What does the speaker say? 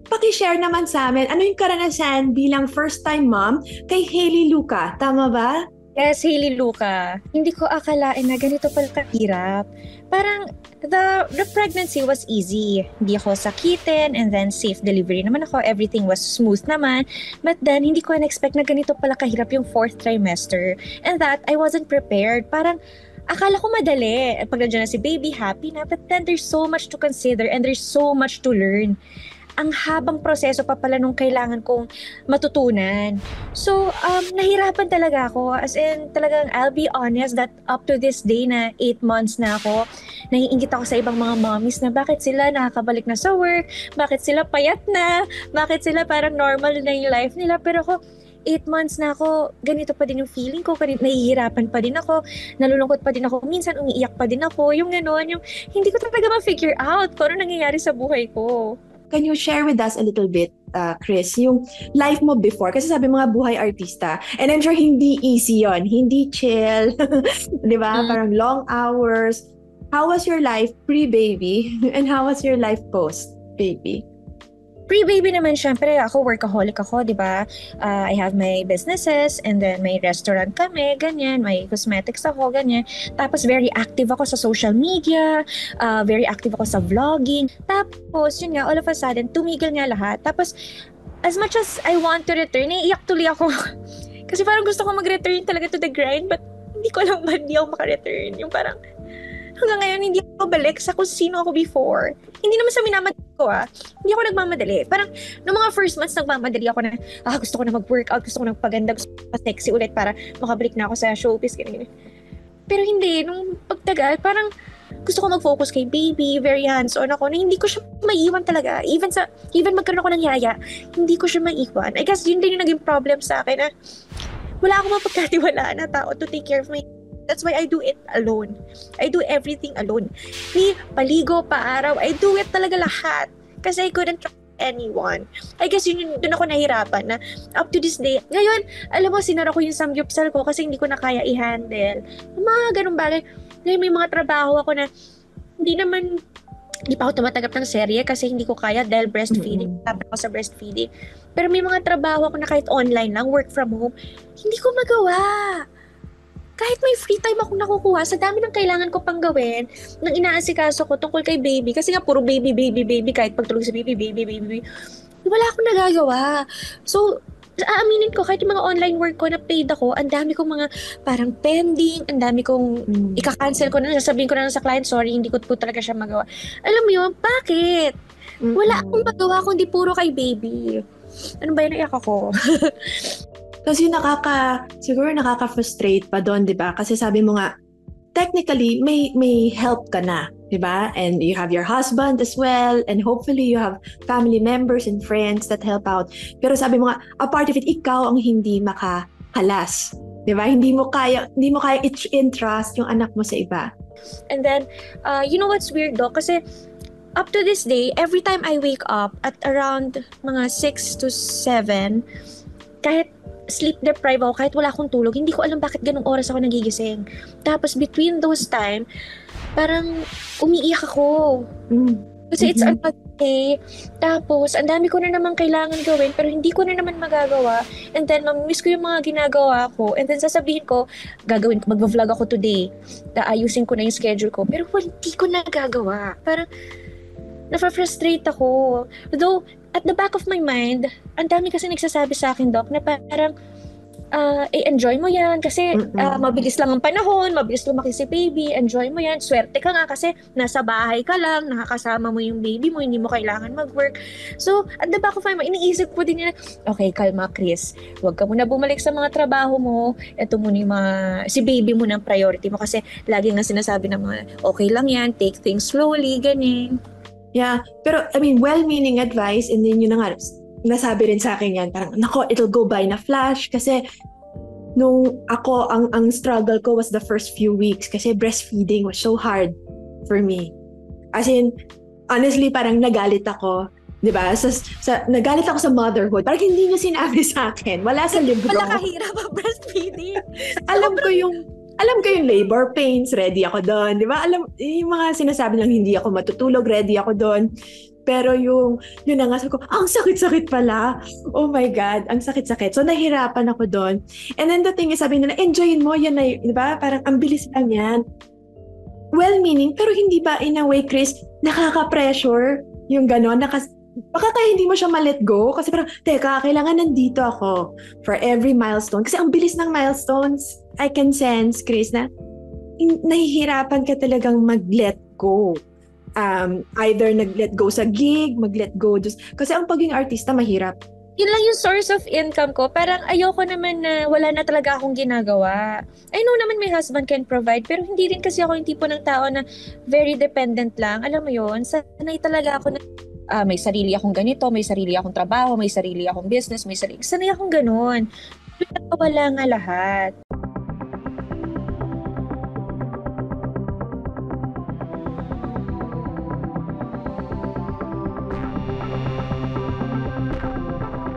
paki-share naman sa amin, ano yung karanasan bilang first-time mom kay Hailey Luca? Tama ba? Yes, Hailey Luca. Hindi ko akalain na ganito pala kahirap. Parang the pregnancy was easy. Hindi ako sakitin and then safe delivery naman ako. Everything was smooth naman. But then, hindi ko na-expect na ganito pala kahirap yung fourth trimester. And that, I wasn't prepared. Parang akala ko madali. Pag nandiyan na si baby, happy na. But then, there's so much to consider and there's so much to learn. Ang habang proseso pa pala nung kailangan kong matutunan. So, nahirapan talaga ako. As in, talagang I'll be honest that up to this day na 8 months na ako, naiingit ako sa ibang mga mommies na bakit sila nakakabalik na sa work, bakit sila payat na, bakit sila parang normal na yung life nila. Pero ako, 8 months na ako, ganito pa din yung feeling ko, nahihirapan pa din ako, nalulungkot pa din ako, minsan umiiyak pa din ako, yung gano'n, yung hindi ko talaga ma-figure out kung ano nangyayari sa buhay ko. Can you share with us a little bit, Chris, yung life mo before? Kasi sabi mga buhay artista. And I'm sure hindi easy yon, hindi chill. Di ba? Parang long hours. How was your life pre-baby? And how was your life post-baby? Pre-baby naman, syempre, ako workaholic ako, di ba? I have my businesses and then may restaurant kami, ganyan. May cosmetics ako, ganyan. Tapos very active ako sa social media, very active ako sa vlogging. Tapos, yun nga, all of a sudden, tumigil nga lahat. Tapos, as much as I want to return, naiiyak tuloy ako. Kasi parang gusto ko mag-return talaga to the grind, but hindi ko lang ba hindi ako maka-return. Yung parang, hanggang ngayon, hindi ako balik sa kung sino ako before. Hindi naman sa minamadali ko Hindi ako nagmamadali. Parang, noong mga first months, nagmamadali ako na, gusto ko na mag-workout, gusto ko na magpaganda, gusto ko na sexy ulit para makabalik na ako sa showbiz, ganyan. Pero hindi, nung pagtagal, parang gusto ko mag-focus kay baby, very hands-on ako, na hindi ko siya maiiwan talaga. Even magkaroon ako ng yaya, hindi ko siya maiiwan. I guess yun din yung naging problem sa akin na wala akong mapagkatiwalaan na tao to take care of my. That's why I do it alone. I do everything alone. Paligo, paaraw, I do it talaga lahat. Kasi I couldn't trust anyone. I guess doon ako nahirapan na up to this day. Ngayon, alam mo, sinara ko yung samgyupsal ko kasi hindi ko na kaya i-handle. Mga ganung bagay. Ngayon may mga trabaho ako na hindi pa ako tumatanggap ng serye kasi hindi ko kaya dahil breastfeeding. Tapos ako sa breastfeeding. Pero may mga trabaho ako na kahit online lang, work from home, hindi ko magawa. Kahit may free time akong nakukuha, sa dami ng kailangan ko pang gawin, nang inaasikaso ko tungkol kay baby, kasi nga puro baby, kahit pagtulog sa baby, wala akong nagagawa. So, aaminin ko, kahit yung mga online work ko na paid ako, ang dami kong mga parang pending, ang dami kong ika-cancel ko na, sasabihin ko na sa client, sorry, hindi ko po talaga siya magawa. Alam mo yun, bakit? Wala akong magawa kundi puro kay baby. Ano ba yun, naiyak ako? Kasi siguro nakaka-frustrate pa doon, di ba? Kasi sabi mo nga, technically, may help ka na, di ba? And you have your husband as well, and hopefully you have family members and friends that help out. Pero sabi mo nga, a part of it, ikaw ang hindi makahalas. Di ba? Hindi mo kaya i-entrust yung anak mo sa iba. And then, you know what's weird though? Kasi up to this day, every time I wake up at around mga 6 to 7, kahit sleep deprived ako, kahit wala akong tulog, hindi ko alam bakit ganung oras ako nagigising. Tapos between those time, parang umiiyak ako. Kasi it's another day. Tapos, ang dami ko na naman kailangan gawin, pero hindi ko na naman magagawa. And then, mamimiss ko yung mga ginagawa ko. And then, sasabihin ko, mag-vlog ako today. Ayusin ko na yung schedule ko. Pero hindi ko nagagawa. Parang, na-frustrate ako. Though, at the back of my mind, ang dami kasi nagsasabi sa akin, Doc, na parang, enjoy mo yan kasi mabilis lang ang panahon, mabilis lumaki si baby, enjoy mo yan, swerte ka nga kasi nasa bahay ka lang, nakakasama mo yung baby mo, hindi mo kailangan mag-work. So, at the back of my mind, iniisip ko din na, okay, kalma Chris, huwag ka muna bumalik sa mga trabaho mo, eto muna yung si baby mo ng priority mo kasi lagi nga sinasabi ng mga, okay lang yan, take things slowly, ganyan. Yeah, pero I mean, well-meaning advice, and then yun na nga, nasabi rin sa akin yan, parang, nako, it'll go by na flash, kasi nung ako, ang struggle ko was the first few weeks, kasi breastfeeding was so hard for me. As in, honestly, parang nagalit ako, di ba? Nagalit ako sa motherhood, parang hindi niya sinabi sa akin, wala sa libro. Wala kahirap ang breastfeeding. Alam ko yung labor pains, ready ako doon, di ba? Alam, yung mga sinasabi lang hindi ako matutulog, ready ako doon. Pero yun na nga, sabi ko, ang sakit-sakit pala. Oh my God, ang sakit-sakit. So, nahirapan ako doon. And then the thing is, sabi nila, enjoyin mo, yan na, di ba? Parang ang bilis lang yan. Well-meaning, pero hindi ba in a way, Chris, nakaka-pressure yung gano'n? Baka kaya hindi mo siya ma-let go. Kasi parang, teka, kailangan nandito ako for every milestone. Kasi ang bilis ng milestones. I can sense, Chris, na nahihirapan ka talagang mag-let go. Either nag-let go sa gig, mag-let go kasi ang pagiging artista mahirap. Yun lang yung source of income ko. Parang ayoko naman na wala na talaga akong ginagawa. I know naman my husband can provide, pero hindi rin kasi ako yung tipo ng tao na very dependent lang. Alam mo yun, sanay talaga ako na may sarili akong ganito, may sarili akong trabaho, may sarili akong business, sanay akong ganun. Wala nga lahat.